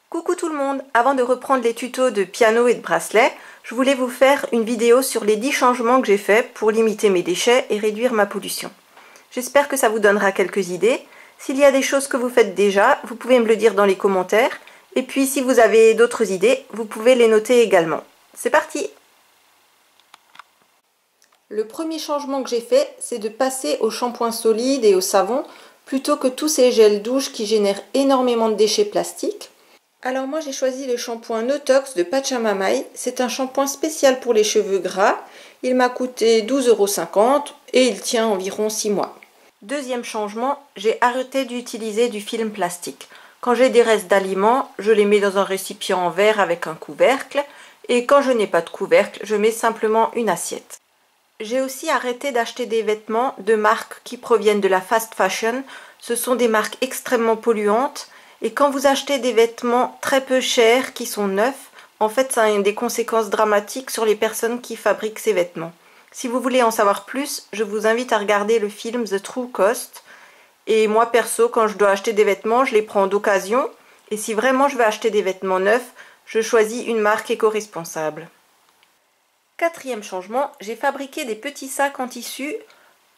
Coucou tout le monde! Avant de reprendre les tutos de piano et de bracelet, je voulais vous faire une vidéo sur les 10 changements que j'ai faits pour limiter mes déchets et réduire ma pollution. J'espère que ça vous donnera quelques idées. S'il y a des choses que vous faites déjà, vous pouvez me le dire dans les commentaires. Et puis si vous avez d'autres idées, vous pouvez les noter également. C'est parti! Le premier changement que j'ai fait, c'est de passer au shampoing solide et au savon plutôt que tous ces gels douche qui génèrent énormément de déchets plastiques. Alors moi j'ai choisi le shampoing Notox de Pachamamaï. C'est un shampoing spécial pour les cheveux gras. Il m'a coûté 12,50 € et il tient environ 6 mois. Deuxième changement, j'ai arrêté d'utiliser du film plastique. Quand j'ai des restes d'aliments, je les mets dans un récipient en verre avec un couvercle. Et quand je n'ai pas de couvercle, je mets simplement une assiette. J'ai aussi arrêté d'acheter des vêtements de marques qui proviennent de la fast fashion. Ce sont des marques extrêmement polluantes. Et quand vous achetez des vêtements très peu chers, qui sont neufs, en fait ça a des conséquences dramatiques sur les personnes qui fabriquent ces vêtements. Si vous voulez en savoir plus, je vous invite à regarder le film The True Cost. Et moi perso, quand je dois acheter des vêtements, je les prends d'occasion. Et si vraiment je veux acheter des vêtements neufs, je choisis une marque éco-responsable. Quatrième changement, j'ai fabriqué des petits sacs en tissu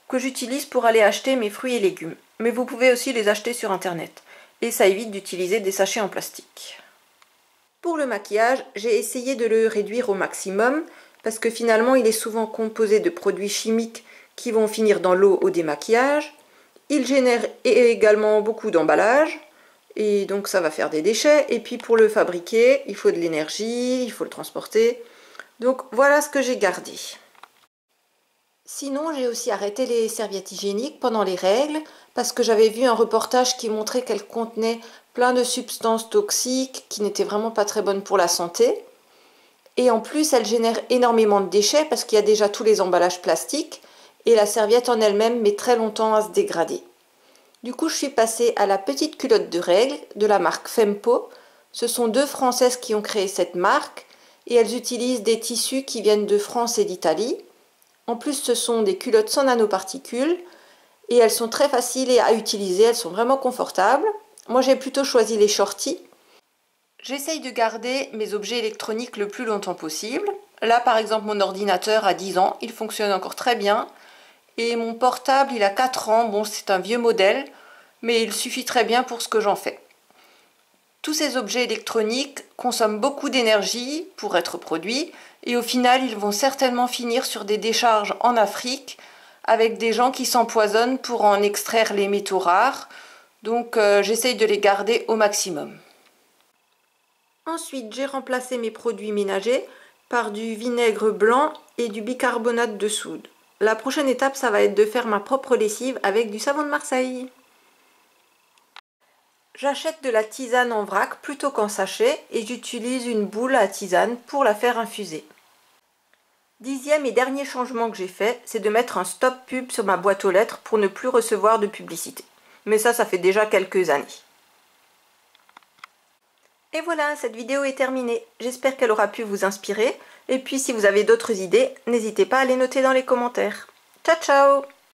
que j'utilise pour aller acheter mes fruits et légumes. Mais vous pouvez aussi les acheter sur internet. Et ça évite d'utiliser des sachets en plastique. Pour le maquillage, j'ai essayé de le réduire au maximum parce que finalement il est souvent composé de produits chimiques qui vont finir dans l'eau au démaquillage. Il génère également beaucoup d'emballage et donc ça va faire des déchets. Et puis pour le fabriquer, il faut de l'énergie, il faut le transporter. Donc voilà ce que j'ai gardé. Sinon, j'ai aussi arrêté les serviettes hygiéniques pendant les règles parce que j'avais vu un reportage qui montrait qu'elles contenaient plein de substances toxiques qui n'étaient vraiment pas très bonnes pour la santé. Et en plus, elles génèrent énormément de déchets parce qu'il y a déjà tous les emballages plastiques et la serviette en elle-même met très longtemps à se dégrader. Du coup, je suis passée à la petite culotte de règles de la marque Fempo. Ce sont deux Françaises qui ont créé cette marque et elles utilisent des tissus qui viennent de France et d'Italie. En plus, ce sont des culottes sans nanoparticules et elles sont très faciles à utiliser, elles sont vraiment confortables. Moi, j'ai plutôt choisi les shorties. J'essaye de garder mes objets électroniques le plus longtemps possible. Là, par exemple, mon ordinateur a 10 ans, il fonctionne encore très bien. Et mon portable, il a 4 ans. Bon, c'est un vieux modèle, mais il suffit très bien pour ce que j'en fais. Tous ces objets électroniques consomment beaucoup d'énergie pour être produits et au final ils vont certainement finir sur des décharges en Afrique avec des gens qui s'empoisonnent pour en extraire les métaux rares. Donc j'essaye de les garder au maximum. Ensuite j'ai remplacé mes produits ménagers par du vinaigre blanc et du bicarbonate de soude. La prochaine étape ça va être de faire ma propre lessive avec du savon de Marseille. J'achète de la tisane en vrac plutôt qu'en sachet et j'utilise une boule à tisane pour la faire infuser. Dixième et dernier changement que j'ai fait, c'est de mettre un stop pub sur ma boîte aux lettres pour ne plus recevoir de publicité. Mais ça fait déjà quelques années. Et voilà, cette vidéo est terminée. J'espère qu'elle aura pu vous inspirer. Et puis si vous avez d'autres idées, n'hésitez pas à les noter dans les commentaires. Ciao ciao!